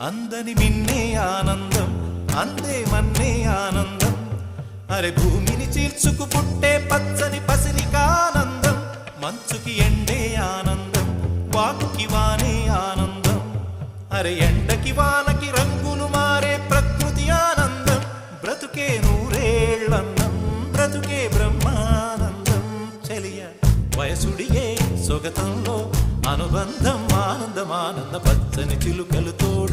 అందని మిన్నే ఆనందం అందే మన్నే ఆనందం అరే భూమిని చీల్చుకు పుట్టే పచ్చని పసిరికానందం మంచుకి ఎండే ఆనందం వాకుకి వానే ఆనందం అరే ఎండకి వానకి రంగులు మారే ప్రకృతి ఆనందం బ్రతుకే నూరేళ్ళన్నం బ్రతుకే బ్రహ్మానందం చెలియ వయసుడియే సొగతంలో అనుబంధం ఆనందం ఆనంద పచ్చని చిలుకలు తోడు